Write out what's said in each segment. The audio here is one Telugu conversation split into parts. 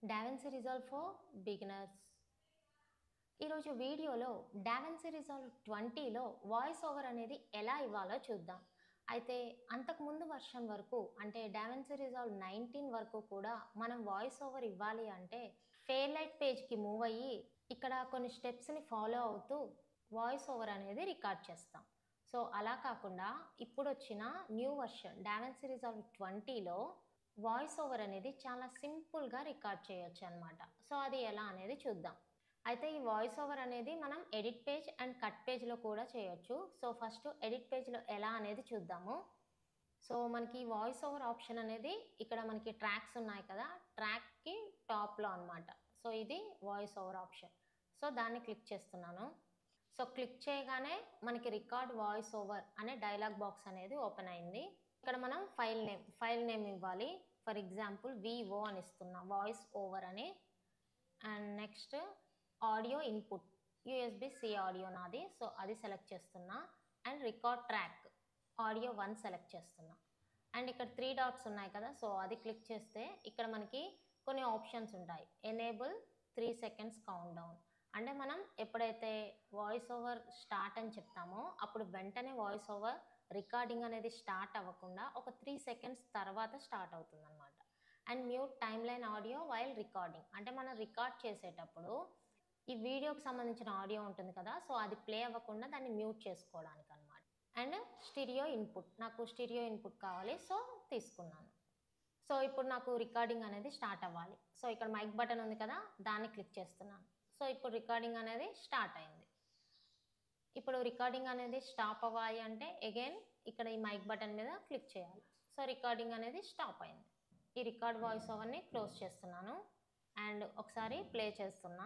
DaVinci Resolve for beginners. ఈరోజు వీడియోలో DaVinci Resolve 20లో వాయిస్ ఓవర్ అనేది ఎలా ఇవ్వాలో చూద్దాం. అయితే అంతకుముందు వర్షన్ వరకు అంటే DaVinci Resolve 19 వరకు కూడా మనం వాయిస్ ఓవర్ ఇవ్వాలి అంటే ఫెయిర్లైట్ పేజ్కి మూవ్ అయ్యి ఇక్కడ కొన్ని స్టెప్స్ని ఫాలో అవుతూ వాయిస్ ఓవర్ అనేది రికార్డ్ చేస్తాం. సో అలా కాకుండా ఇప్పుడు వచ్చిన న్యూ వర్షన్ DaVinci Resolve 20లో వాయిస్ ఓవర్ అనేది చాలా సింపుల్గా రికార్డ్ చేయొచ్చు అనమాట. సో అది ఎలా అనేది చూద్దాం. అయితే ఈ వాయిస్ ఓవర్ అనేది మనం ఎడిట్ పేజ్ అండ్ కట్ పేజ్లో కూడా చేయొచ్చు. సో ఫస్ట్ ఎడిట్ పేజ్లో ఎలా అనేది చూద్దాము. సో మనకి వాయిస్ ఓవర్ ఆప్షన్ అనేది ఇక్కడ మనకి ట్రాక్స్ ఉన్నాయి కదా, ట్రాక్కి టాప్లో అనమాట. సో ఇది వాయిస్ ఓవర్ ఆప్షన్. సో దాన్ని క్లిక్ చేస్తున్నాను. సో క్లిక్ చేయగానే మనకి రికార్డ్ వాయిస్ ఓవర్ అనే డైలాగ్ బాక్స్ అనేది ఓపెన్ అయింది. ఇక్కడ మనం ఫైల్ నేమ్ ఇవ్వాలి. ఫర్ ఎగ్జాంపుల్ విఓ అని ఇస్తున్నా, వాయిస్ ఓవర్ అని. And next audio input USB-C audio నాది, సో అది సెలెక్ట్ చేస్తున్నా. And record track audio 1 select చేస్తున్నా. అండ్ ఇక్కడ 3 డాట్స్ ఉన్నాయి కదా, సో అది క్లిక్ చేస్తే ఇక్కడ మనకి కొన్ని ఆప్షన్స్ ఉంటాయి. ఎనేబుల్ 3 సెకండ్స్ కౌంట్ డౌన్ అంటే మనం ఎప్పుడైతే వాయిస్ ఓవర్ స్టార్ట్ అని చెప్తామో అప్పుడు వెంటనే వాయిస్ ఓవర్ రికార్డింగ్ అనేది స్టార్ట్ అవ్వకుండా ఒక 3 సెకండ్స్ తర్వాత స్టార్ట్ అవుతుంది అనమాట. And mute time line audio while recording అంటే మనం రికార్డ్ చేసేటప్పుడు ఈ వీడియోకి సంబంధించిన ఆడియో ఉంటుంది కదా, సో అది ప్లే అవ్వకుండా దాన్ని మ్యూట్ చేసుకోవడానికి అనమాట. అండ్ స్టీరియో ఇన్పుట్, నాకు స్టీరియో ఇన్పుట్ కావాలి, సో తీసుకున్నాను. సో ఇప్పుడు నాకు రికార్డింగ్ అనేది స్టార్ట్ అవ్వాలి. సో ఇక్కడ మైక్ బటన్ ఉంది కదా, దాన్ని క్లిక్ చేస్తున్నాను. సో ఇప్పుడు రికార్డింగ్ అనేది స్టార్ట్ అయింది. ఇప్పుడు రికార్డింగ్ అనేది స్టాప్ అవ్వాలి అంటే అగైన్ ఇక్కడ ఈ మైక్ బటన్ మీద క్లిక్ చేయాలి. సో రికార్డింగ్ అనేది స్టాప్ అయింది. ఈ రికార్డ్ వాయిస్ ఓవర్ని క్లోజ్ చేస్తున్నాను అండ్ ఒకసారి ప్లే చేస్తున్నా.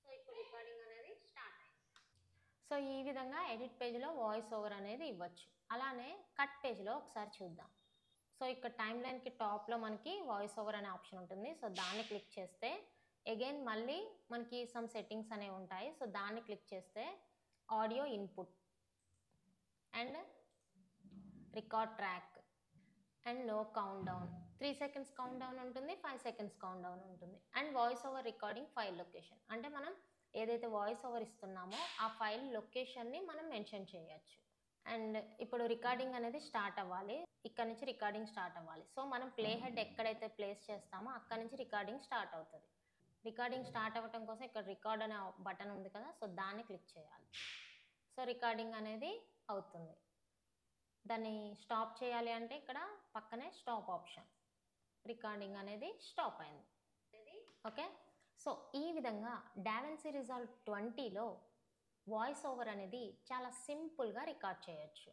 సో ఇప్పుడు రికార్డింగ్ అనేది స్టార్ట్ అయింది. సో ఈ విధంగా ఎడిట్ పేజ్లో వాయిస్ ఓవర్ అనేది ఇవ్వచ్చు. అలానే కట్ పేజ్లో ఒకసారి చూద్దాం. సో ఇక్కడ టైమ్ లైన్కి టాప్లో మనకి వాయిస్ ఓవర్ అనే ఆప్షన్ ఉంటుంది. సో దాన్ని క్లిక్ చేస్తే అగైన్ మళ్ళీ మనకి సమ్ సెట్టింగ్స్ అనేవి ఉంటాయి. సో దాన్ని క్లిక్ చేస్తే audio input and record track and no count down 3 seconds count down ఉంటుంది, 5 సెకండ్స్ కౌంట్ డౌన్ ఉంటుంది. And voice over recording file location అంటే మనం ఏదైతే వాయిస్ ఓవర్ ఇస్తున్నామో ఆ ఫైల్ లొకేషన్ని మనం మెన్షన్ చేయొచ్చు. అండ్ ఇప్పుడు రికార్డింగ్ అనేది స్టార్ట్ అవ్వాలి. ఇక్కడ నుంచి రికార్డింగ్ స్టార్ట్ అవ్వాలి. సో మనం ప్లే హెడ్ ఎక్కడైతే ప్లేస్ చేస్తామో అక్కడ నుంచి రికార్డింగ్ స్టార్ట్ అవుతుంది. రికార్డింగ్ స్టార్ట్ అవ్వటం కోసం ఇక్కడ రికార్డ్ అనే బటన్ ఉంది కదా, సో దాన్ని క్లిక్ చేయాలి. సో రికార్డింగ్ అనేది అవుతుంది. దాన్ని స్టాప్ చేయాలి అంటే ఇక్కడ పక్కనే స్టాప్ ఆప్షన్, రికార్డింగ్ అనేది స్టాప్ అయింది. ఓకే, సో ఈ విధంగా DaVinci Resolve 20లో వాయిస్ ఓవర్ అనేది చాలా సింపుల్గా రికార్డ్ చేయొచ్చు.